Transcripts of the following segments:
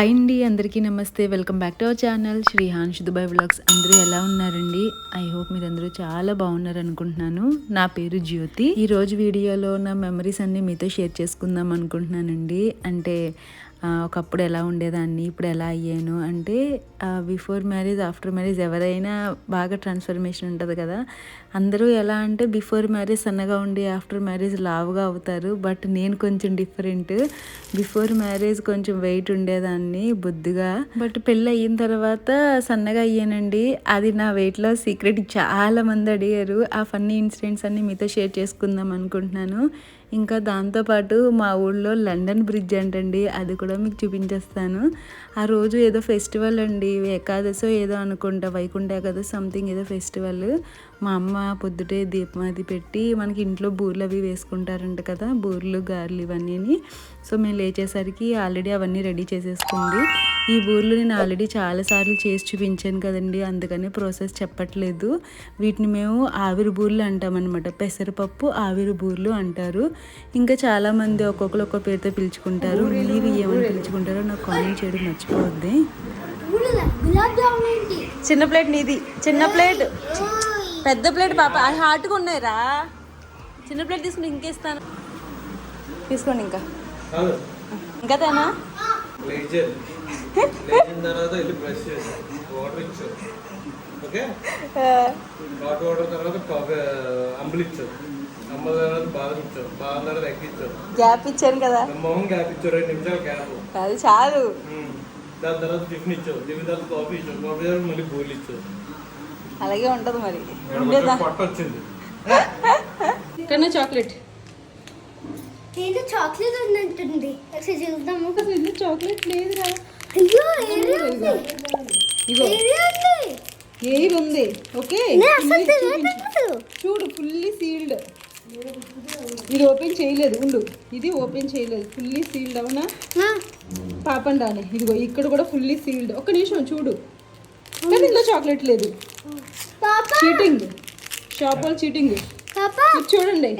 Hi అండి, అందరికీ నమస్తే. Welcome back to our channel Srihans Dubai vlogs. అందరూ ఎలా ఉన్నారండి? ఐ హోప్ మీరందరూ చాలా బాగున్నారు అనుకుంటున్నాను. నా పేరు జ్యోతి. ఈరోజు వీడియోలో నా మెమరీస్ అన్నీ మీతో షేర్ చేసుకుందాం అనుకుంటున్నానండి. అంటే ఒకప్పుడు ఎలా ఉండేదాన్ని, ఇప్పుడు ఎలా అయ్యాను అంటే బిఫోర్ మ్యారేజ్, ఆఫ్టర్ మ్యారేజ్ ఎవరైనా బాగా ట్రాన్స్ఫర్మేషన్ ఉంటుంది కదా. అందరూ ఎలా అంటే బిఫోర్ మ్యారేజ్ సన్నగా ఉండి ఆఫ్టర్ మ్యారేజ్ లావుగా అవుతారు. బట్ నేను కొంచెం డిఫరెంట్. బిఫోర్ మ్యారేజ్ కొంచెం వెయిట్ ఉండేదాన్ని, బొద్దుగా. బట్ పెళ్ళి అయిన తర్వాత సన్నగా అయ్యానండి. అది నా వెయిట్ లాస్ సీక్రెట్ చాలా మంది అడిగారు. ఆ ఫన్నీ ఇన్సిడెంట్స్ అన్నీ మీతో షేర్ చేసుకుందాం అనుకుంటున్నాను. ఇంకా దాంతోపాటు మా ఊళ్ళో లండన్ బ్రిడ్జ్ అంటండి, అది కూడా మీకు చూపించేస్తాను. ఆ రోజు ఏదో ఫెస్టివల్ అండి, ఏకాదశో ఏదో అనుకుంటా, వైకుంఠ ఏకాదశి సంథింగ్ ఏదో ఫెస్టివల్. మా అమ్మ పొద్దుటే దీపం అది పెట్టి మనకి ఇంట్లో బూర్లు అవి వేసుకుంటారంట కదా, బూర్లు గారెలు ఇవన్నీ. సో మేము లేచేసరికి ఆల్రెడీ అవన్నీ రెడీ చేసేసుకుంది. ఈ బూర్లు నేను ఆల్రెడీ చాలాసార్లు చేసి చూపించాను కదండి, అందుకని ప్రాసెస్ చెప్పట్లేదు. వీటిని మేము ఆవిరి బూర్లు అంటామన్నమాట. పెసరపప్పు ఆవిరి బూర్లు అంటారు. ఇంకా చాలామంది ఒక్కొక్కరు ఒక్కొక్క పేరుతో పిలుచుకుంటారు. మీరు ఏమని పిలుచుకుంటారో నాకు కామెంట్ చేయడం మర్చిపోవద్ది. చిన్న ప్లేట్ నీది, చిన్న ప్లేట్, పెద్ద ప్లేట్ పాప అది హాట్గా ఉన్నాయిరా. చిన్న ప్లేట్ తీసుకుని ఇంకేస్తాను, తీసుకోండి. ఇంకా తేనా గ్యాప్ ఇచ్చాను కదా, అది చాలు. దాని తర్వాత టిఫిన్ ఇచ్చావు, టిఫిన్ తర్వాత కాఫీ ఇచ్చావు, కాఫీ తర్వాత మళ్ళీ బోర్లు ఇచ్చావు. అలాగే ఉంటది మరి. పొట్ట వచ్చింది. ఇక్కడ చాక్లెట్, చాక్లెట్ ఉన్నట్టుంది. చూద్దాము. చాక్లెట్ లేదురా. అయ్యో ఎయిర్ ఉంది. ఓకే చూడు, ఫుల్లీ సీల్డ్. ఇది ఓపెన్ చేయలేదు, ఉండు, ఇది ఓపెన్ చేయలేదు, ఫుల్లీ సీల్డ్. అవునా పాపం రాని, ఇదిగో ఇక్కడ కూడా ఫుల్లీ సీల్డ్. ఒక్క నిమిషం చూడు, కానీ ఇందులో చాక్లెట్ లేదు. చీటింగ్, షాప్ వాళ్ళు చీటింగ్. చూడండి,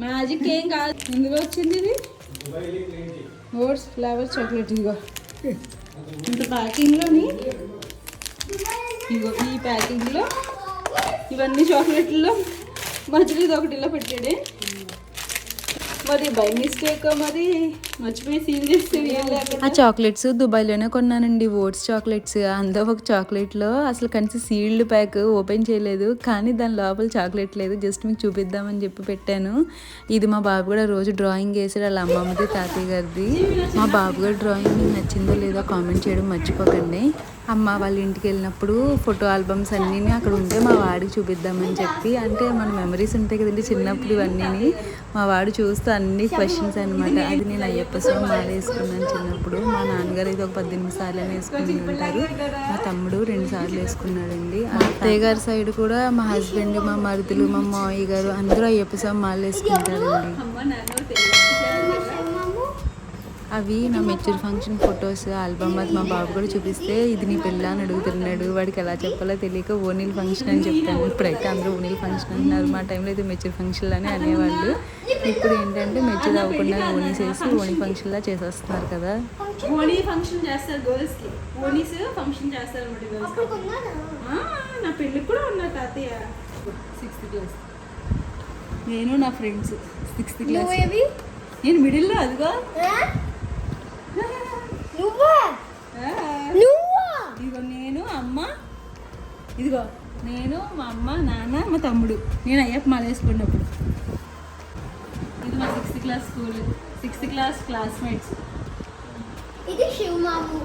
మ్యాజిక్ ఏం కాదు. ఇందులో వచ్చింది ఇది ఓట్స్ ఫ్లేవర్ చాక్లెట్. ఇదిగో ఇంత ప్యాకింగ్లోని, ఇదిగో ఈ ప్యాకింగ్లో ఇవన్నీ చాక్లెట్లో మధ్యలో ఇది ఒకటి ఇలా పెట్టాడే. మరి బై మిస్టేక్ మరి మర్చిపోయి సీల్ చేస్తే. ఆ చాక్లెట్స్ దుబాయ్లోనే కొన్నానండి, ఓట్స్ చాక్లెట్స్. అందులో ఒక చాక్లెట్లో అసలు కనీసం సీల్డ్ ప్యాక్ ఓపెన్ చేయలేదు, కానీ దాని లోపల చాక్లెట్ లేదు. జస్ట్ మీకు చూపిద్దామని చెప్పి పెట్టాను. ఇది మా బాబు కూడా రోజు డ్రాయింగ్ వేసాడు, వాళ్ళ అమ్మమ్మది, తాతయ్య గారిది. మా బాబు గారి డ్రాయింగ్ మీకు నచ్చిందో లేదో కామెంట్ చేయడం మర్చిపోకండి. అమ్మ వాళ్ళ ఇంటికి వెళ్ళినప్పుడు ఫోటో ఆల్బమ్స్ అన్నీ అక్కడ ఉంటే మా వాడికి చూపిద్దామని చెప్పి, అంటే మన మెమరీస్ ఉంటాయి కదండి చిన్నప్పుడు, ఇవన్నీ మా వాడు చూస్తూ అన్ని క్వశ్చన్స్ అనమాట. అది నేను అయ్యప్ప స్వామి మాల వేసుకున్నాను చిన్నప్పుడు. మా నాన్నగారు అయితే ఒక 18 సార్లు వేసుకుని ఉంటారు, మా తమ్ముడు 2 సార్లు వేసుకున్నాడండి. అత్తయ్య గారి సైడ్ కూడా మా హస్బెండ్, మా మరుదులు, మా మావయ్య గారు అందరూ అయ్యప్ప స్వామి మాల వేసుకుంటారండి. అవి నా మెచ్యూర్ ఫంక్షన్ ఫొటోస్ ఆల్బమ్. అది మా బాబు కూడా చూపిస్తే ఇది నీ పిల్ల అని అడుగుతున్నాడు. వాడికి ఎలా చెప్పాలో తెలియక ఓనీల్ ఫంక్షన్ అని చెప్తాను. ఇప్పుడైతే అందరూ ఓనీల్ ఫంక్షన్ అంటున్నారు, మా టైంలో అయితే మెచ్యూర్ ఫంక్షన్ అని అనేవాళ్ళు. ఇప్పుడు ఏంటంటే మెచ్యూర్ అవ్వకుండా ఓనీ చేసి ఓనీ ఫంక్షన్లా చేసేస్తున్నారు కదా. ఓనీ ఫంక్షన్ చేస్తారు గర్ల్స్ కి, ఓనీస్ ఫంక్షన్ చేస్తారు అన్నమాట. నా పెళ్ళికి కూడా ఉన్నా తాతయ్య 6th క్లాస్. నేను నా ఫ్రెండ్స్ 6th క్లాస్. నేను మిడిల్లో. అదిగో ఇదిగో నేను, అమ్మ, ఇదిగో నేను, మా అమ్మ, నాన్న, మా తమ్ముడు. నేను అయ్యప్ప మాల వేసుకున్నప్పుడు. ఇది మా 6th class school, 6th class classmates. ఇది శివమాము,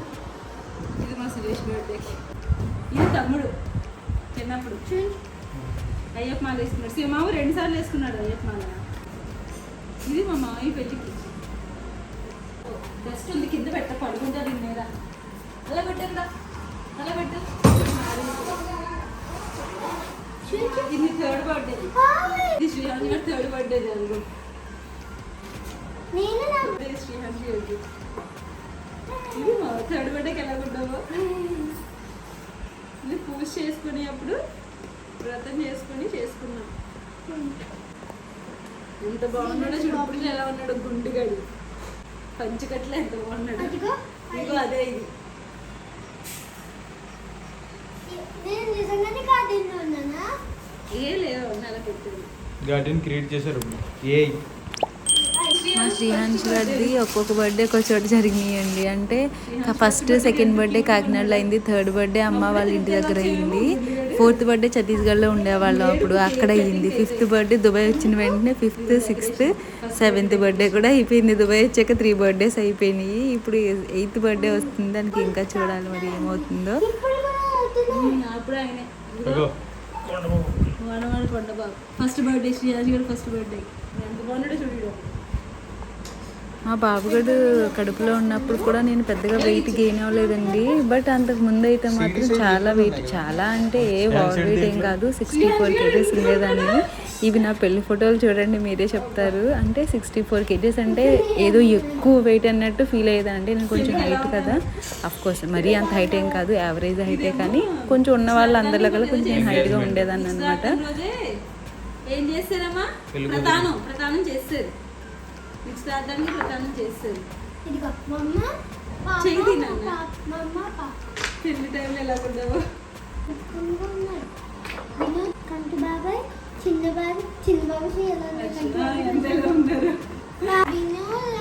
ఇది మా సురేష్ బర్త్డేకి. ఇది తమ్ముడు చిన్నప్పుడు అయ్యప్ప మాల వేసుకున్నాడు. శివమాము 2 సార్లు వేసుకున్నాడు అయ్యప్ప మాల. ఇది మా మామయ్య పెళ్ళికి. జస్ట్ ఉంది, కింద పెట్ట పడుకుంటారు నేరా. అలా పెట్టండి, అలా పెట్టు. ఇది 3rd బర్త్డే, ఇది శ్రీహాన్ గారి 3rd బర్త్డే. జరుగు శ్రీహాన్ గారికి. ఇది మా 3rd బర్త్డేకి ఎలా ఉంటావో. ఇది పూజ చేసుకుని అప్పుడు వ్రతం చేసుకుని చేసుకున్నాం. ఎంత బాగున్నాడో చూడు, ఇప్పుడు ఎలా ఉన్నాడు గుండుగాడు, పంచకట్ల ఎంత బాగున్నాడు. అదిగో ఇదిగో అదే ఇది. నేను నిజంగానే గార్డెన్లో ఉన్నానా? ఏ లేవు నెల పెట్టేది. గార్డెన్ క్రియేట్ చేశారు ఏ మా శ్రీహాన్స్ గారిది ఒక్కొక్క బర్త్డే ఒక చోట జరిగినాయండి. అంటే ఫస్ట్ సెకండ్ బర్త్డే కాకినాడలో అయింది, థర్డ్ బర్త్డే అమ్మ వాళ్ళ ఇంటి దగ్గర అయింది, ఫోర్త్ బర్త్డే ఛత్తీస్గఢ్లో ఉండేవాళ్ళం అప్పుడు, అక్కడ అయ్యింది. ఫిఫ్త్ బర్త్డే దుబాయ్ వచ్చిన వెంటనే ఫిఫ్త్, సిక్స్త్, సెవెంత్ బర్త్డే కూడా అయిపోయింది. దుబాయ్ వచ్చాక 3 బర్త్డేస్ అయిపోయినాయి. ఇప్పుడు 8th బర్త్డే వస్తుంది, దానికి ఇంకా చూడాలి మరి ఏమవుతుందో. అప్పుడు ఆయన వాడవాడు కొండబాబు ఫస్ట్ బర్త్డే, శ్రీరాజ్ గారు ఫస్ట్ బర్త్డే ఎంత బాగున్నాడో చూడు. మా బాబుగడు కడుపులో ఉన్నప్పుడు కూడా నేను పెద్దగా వెయిట్ గెయిన్ అవ్వలేదండి. బట్ అంతకు ముందు అయితే మాత్రం చాలా వెయిట్, చాలా అంటే ఓవర్ వెయిట్ ఏం కాదు, 64 kgs ఉండేదాన్ని. ఇవి నా పెళ్లి ఫోటోలు చూడండి, మీరే చెప్తారు. అంటే 64 kgs అంటే ఏదో ఎక్కువ వెయిట్ అన్నట్టు ఫీల్ అయ్యేదండి. నేను కొంచెం హైట్ కదా, అఫ్కోర్స్ మరీ అంత హైట్ ఏం కాదు, యావరేజ్ హైటే, కానీ కొంచెం ఉన్న వాళ్ళు అందరిలో కల్లా కొంచెం నేను హైట్గా ఉండేదాన్ని అనమాట. ఏం చేస్తారమ్మా? ప్రతానం చేస్తారు, నిశ్చితార్థానికి ప్రతానం చేస్తారు. ఇదిగో మమ్మ పాప, చెయ్యి నాన్న. మమ్మ పాప పెళ్లి టైంలో ఎలా ఉండవు. వినోద్ కంటి బాబాయ్, చిన్న బాబాయ్ ఎలా ఎంతలో ఉన్నారు. Vinod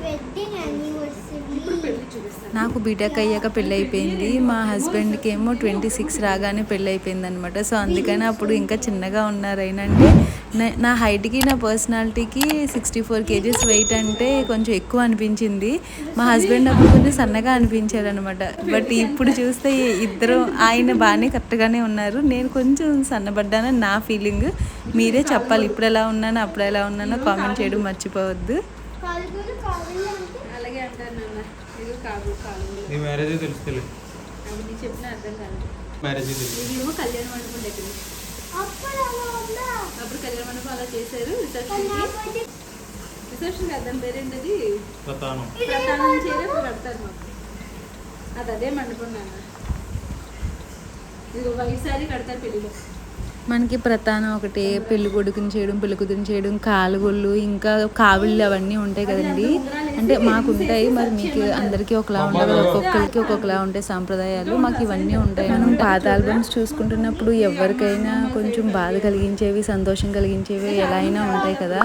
wedding anniversary. పెళ్లి చూపిస్తాను. నాకు బీటెక్ అయ్యాక పెళ్ళి అయిపోయింది, మా హస్బెండ్కి ఏమో 26 రాగానే పెళ్ళి అయిపోయింది అనమాట. సో అందుకని అప్పుడు ఇంకా చిన్నగా ఉన్నారు. అయినంటే నా హైట్కి నా పర్సనాలిటీకి 64 kgs వెయిట్ అంటే కొంచెం ఎక్కువ అనిపించింది. మా హస్బెండ్ అప్పుడు కొంచెం సన్నగా అనిపించారు అనమాట. బట్ ఇప్పుడు చూస్తే ఇద్దరు, ఆయన బాగానే కరెక్ట్గానే ఉన్నారు, నేను కొంచెం సన్నబడ్డానని నా ఫీలింగ్. మీరే చెప్పాలి, ఇప్పుడు ఎలా ఉన్నానో అప్పుడు ఎలా ఉన్నానో కామెంట్ చేయడం మర్చిపోవద్దు. అలాగే అంటారు నాన్న. ఇది కాదు కాదు, నీ మ్యారేజ్ తెలుస్తుంది, అవి నీ చెప్పిన అర్థం కాదు. మ్యారేజ్ తెలుసు. ఇదేమో కళ్యాణ మండపం డెకరేషన్. అప్పుడు కళ్యాణ మండపం అలా చేశారు. రిసెప్షన్ కదా, దాని పేరేంటది, ప్రతానం. ప్రతానం చేయడం ఇప్పుడు కడతారు మాకు. అది అదే మండపం నాన్న. ఇది వైట్ సారీ కడతారు పెళ్ళిలో. మనకి ప్రధానం ఒకటే, పెళ్లి కొడుకుని చేయడం, పెళ్లి కూతురిని చేయడం, కాలుగొళ్ళు, ఇంకా కావిళ్ళు అవన్నీ ఉంటాయి కదండి. అంటే మాకు ఉంటాయి, మరి మీకు అందరికీ ఒకలా ఉండవు కదా, ఒక్కొక్కరికి ఒక్కొక్కలా ఉంటాయి సాంప్రదాయాలు. మాకు ఇవన్నీ ఉంటాయి. మనం పాత ఆల్బమ్స్ చూసుకుంటున్నప్పుడు ఎవరికైనా కొంచెం బాధ కలిగించేవి, సంతోషం కలిగించేవి ఎలా అయినా ఉంటాయి కదా.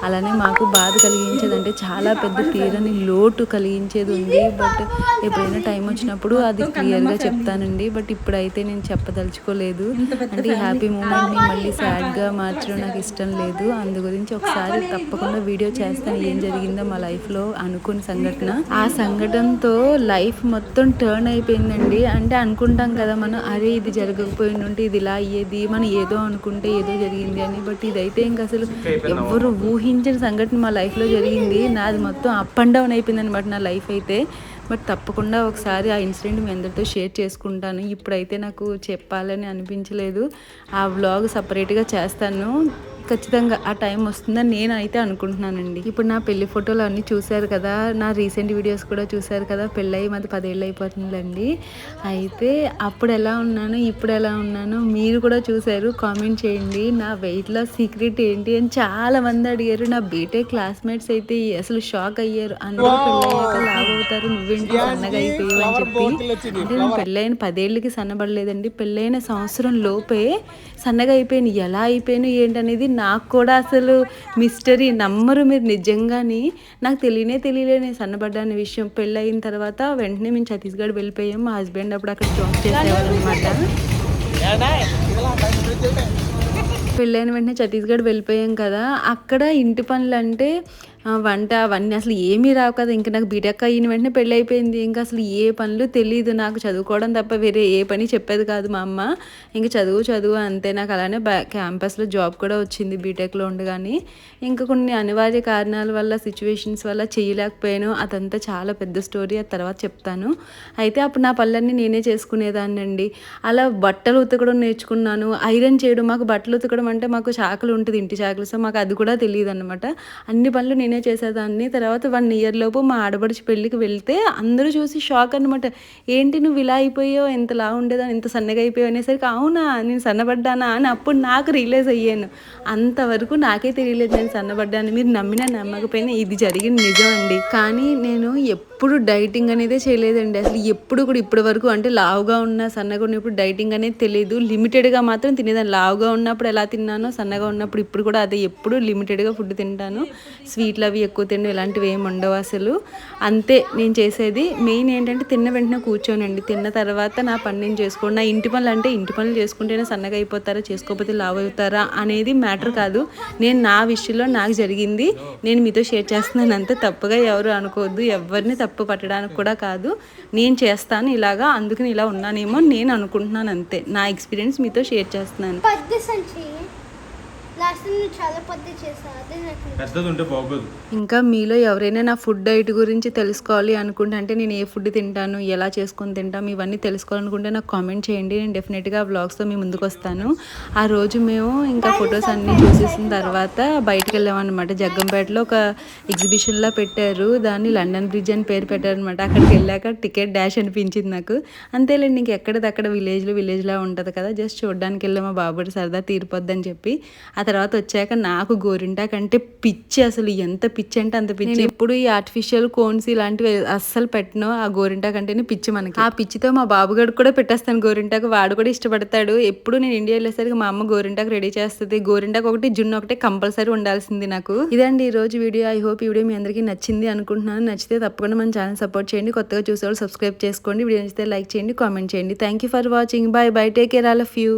అలానే మాకు బాధ కలిగించేది అంటే చాలా పెద్ద తీరని లోటు కలిగించేది ఉంది. బట్ ఎప్పుడైనా టైం వచ్చినప్పుడు అది క్లియర్గా చెప్తానండి. బట్ ఇప్పుడైతే నేను చెప్పదలుచుకోలేదు. అంటే హ్యాపీ మూమెంట్ని మళ్ళీ సాడ్గా మార్చడం నాకు ఇష్టం లేదు. అందు గురించి ఒకసారి తప్పకుండా వీడియో చేస్తాను, ఏం జరిగిందో మా లైఫ్లో అనుకున్న సంఘటన. ఆ సంఘటనతో లైఫ్ మొత్తం టర్న్ అయిపోయిందండి. అంటే అనుకుంటాం కదా మనం, అరే ఇది జరగకపోయిందంటే ఇది ఇలా అయ్యేది, మనం ఏదో అనుకుంటే ఏదో జరిగింది అని. బట్ ఇదైతే ఇంకా అసలు ఎవరు ఊహించిన సంఘటన మా లైఫ్లో జరిగింది. నాది మొత్తం అప్ అండ్ డౌన్ అయిపోయింది అనమాట నా లైఫ్ అయితే. బట్ తప్పకుండా ఒకసారి ఆ ఇన్సిడెంట్ మీ అందరితో షేర్ చేసుకుంటాను. ఇప్పుడైతే నాకు చెప్పాలని అనిపించలేదు. ఆ వ్లాగ్ సపరేట్గా చేస్తాను, ఖచ్చితంగా ఆ టైం వస్తుందని నేను అయితే అనుకుంటున్నానండి. ఇప్పుడు నా పెళ్లి ఫోటోలు అన్నీ చూశారు కదా, నా రీసెంట్ వీడియోస్ కూడా చూశారు కదా. పెళ్ళయి మాది 10 ఏళ్ళు అయిపోతుందండి. అయితే అప్పుడు ఎలా ఉన్నాను, ఇప్పుడు ఎలా ఉన్నాను మీరు కూడా చూశారు. కామెంట్ చేయండి, నా వెయిట్ లాస్ సీక్రెట్ ఏంటి అని చాలా మంది అడిగారు. నా బీటెక్ క్లాస్మేట్స్ అయితే అసలు షాక్ అయ్యారు. అందరూ పెళ్ళయ్యాక లావ్ అవుతారు, నువ్వేంటి సన్నగా అయిపోయావు అని చెప్పి. అంటే నేను పెళ్ళైన 10 ఏళ్ళకి సన్నబడలేదండి, పెళ్ళైన సంవత్సరం లోపే సన్నగా అయిపోయాను. ఎలా అయిపోయాను ఏంటనేది నాకు కూడా అసలు మిస్టరీ. నమ్మరు మీరు నిజంగాని. నాకు తెలియలే సన్నబడ్డాని విషయం. పెళ్ళి అయిన తర్వాత వెంటనే మేము ఛత్తీస్గఢ్ వెళ్ళిపోయాం. మా హస్బెండ్ అప్పుడు అక్కడ జాబ్ చేసేవాళ్ళు అనమాట. పెళ్ళైన వెంటనే ఛత్తీస్గఢ్ వెళ్ళిపోయాం కదా. అక్కడ ఇంటి పనులు అంటే వంట అవన్నీ అసలు ఏమీ రావు కదా. ఇంకా నాకు బీటెక్ అయిన వెంటనే పెళ్ళి అయిపోయింది. ఇంకా అసలు ఏ పనులు తెలియదు నాకు, చదువుకోవడం తప్ప వేరే ఏ పని చెప్పేది కాదు మా అమ్మ. ఇంకా చదువు అంతే. నాకు అలానే క్యాంపస్లో జాబ్ కూడా వచ్చింది బీటెక్లో ఉండగానే. ఇంకా కొన్ని అనివార్య కారణాల వల్ల, సిచ్యువేషన్స్ వల్ల చేయలేకపోయాను. అదంతా చాలా పెద్ద స్టోరీ, అది తర్వాత చెప్తాను. అయితే అప్పుడు నా పనులన్నీ నేనే చేసుకునేదాన్ని అండి. అలా బట్టలు ఉతకడం నేర్చుకున్నాను, ఐరన్ చేయడం. మాకు బట్టలు ఉతకడం అంటే మాకు చాకలు ఉంటుంది, ఇంటి చాకలు. సో మాకు అది కూడా తెలియదు అనమాట. అన్ని పనులు నేనే నేనే చేసేదాన్ని. తర్వాత 1 ఇయర్ లోపు మా ఆడపడుచు పెళ్ళికి వెళ్తే అందరూ చూసి షాక్ అనమాట. ఏంటి నువ్వు ఇలా అయిపోయావు, ఇంతలా ఉండేదాన్ని, ఇంత సన్నగా అయిపోయావు అనేసరికి అవునా నేను సన్నబడ్డానా అని అప్పుడు నాకు రియలైజ్ అయ్యాను. అంతవరకు నాకే తెలియలేదు నేను సన్నబడ్డాను. మీరు నమ్మినా నమ్మకపోయినా ఇది జరిగిన నిజం అండి. కానీ నేను ఎప్పుడు డైటింగ్ అనేదే చేయలేదండి. అసలు ఎప్పుడు కూడా ఇప్పటి వరకు అంటే లావుగా ఉన్నా సన్నగా ఉన్నప్పుడు డైటింగ్ అనేది తెలియదు. లిమిటెడ్గా మాత్రం తినేదాన్ని. లావుగా ఉన్నప్పుడు ఎలా తిన్నానో సన్నగా ఉన్నప్పుడు ఇప్పుడు కూడా అదే, ఎప్పుడు లిమిటెడ్గా ఫుడ్ తింటాను. స్వీట్లు అవి ఎక్కువ తినడం ఇలాంటివి ఏమి ఉండవు అసలు. అంతే నేను చేసేది. మెయిన్ ఏంటంటే తిన్న వెంటనే కూర్చోనండి. తిన్న తర్వాత నా పని నేను చేసుకోండి. నా ఇంటి పనులు అంటే ఇంటి పనులు చేసుకుంటేనే సన్నగా అయిపోతారా, చేసుకోకపోతే లావు అవుతారా అనేది మ్యాటర్ కాదు. నేను నా విషయంలో నాకు జరిగింది నేను మీతో షేర్ చేస్తున్నాను అంతే. తప్పుగా ఎవరు అనుకోవద్దు. ఎవరిని తప్పు పట్టడానికి కూడా కాదు. నేను చేస్తాను ఇలాగా, అందుకని ఇలా ఉన్నానేమో నేను అనుకుంటున్నాను అంతే. నా ఎక్స్పీరియన్స్ మీతో షేర్ చేస్తున్నాను. పెద్ద సంచి లాస్ట్ నువ్వు చాలా పెద్ద చేసావు. అదే నాకు పెద్దది ఉంటే బాగోదు. ఇంకా మీలో ఎవరైనా నా ఫుడ్ డైట్ గురించి తెలుసుకోవాలి అనుకుంటే, అంటే నేను ఏ ఫుడ్ తింటాను, ఎలా చేసుకొని తింటాము, ఇవన్నీ తెలుసుకోవాలనుకుంటే నాకు కామెంట్ చేయండి. నేను డెఫినెట్గా వ్లాగ్స్తో మీ ముందుకు వస్తాను. ఆ రోజు మేము ఇంకా ఫొటోస్ అన్నీ చూసేసిన తర్వాత బయటకు వెళ్ళామన్నమాట. జగ్గంపేటలో ఒక ఎగ్జిబిషన్లా పెట్టారు. దాన్ని లండన్ బ్రిడ్జ్ అని పేరు పెట్టారనమాట. అక్కడికి వెళ్ళాక టికెట్ డాష్ అనిపించింది నాకు. అంతేలేండి, ఇంకెక్కడిదక్కడ విలేజ్లా ఉంటుంది కదా, జస్ట్ చూడడానికి వెళ్ళాము. మా బాబుడి సరదా తీరిపోద్దని చెప్పి. ఆ తర్వాత వచ్చాక నాకు గోరింటాకు అంటే పిచ్చి. అసలు ఎంత పిచ్చి అంటే అంత పిచ్చి. నేను ఎప్పుడు ఈ ఆర్టిఫిషియల్ కోన్స్ ఇలాంటివి అస్సలు పెట్టను. ఆ గోరింటాకు అంటేనే పిచ్చి మనకి. ఆ పిచ్చితో మా బాబుగాడు కూడా పెట్టేస్తాను గోరింటాకు. వాడు కూడా ఇష్టపడతాడు. ఎప్పుడు నేను ఇండియా వెళ్ళేసరికి మా అమ్మ గోరింటాకు రెడీ చేస్తుంది. గోరింటాకు ఒకటి, జున్ను ఒకటి కంపల్సరీ ఉండాల్సింది నాకు. ఇదండి ఈ రోజు వీడియో. ఐ హోప్ ఈ వీడియో మీ అందరికీ నచ్చింది అనుకుంటున్నాను. నచ్చితే తప్పకుండా మన ఛానల్ సపోర్ట్ చేయండి. కొత్తగా చూసేవాళ్ళు సబ్స్క్రైబ్ చేసుకోండి. వీడియో నచ్చితే లైక్ చేయండి, కామెంట్ చేయండి. Thank you for watching. Bye bye. Take care all of you.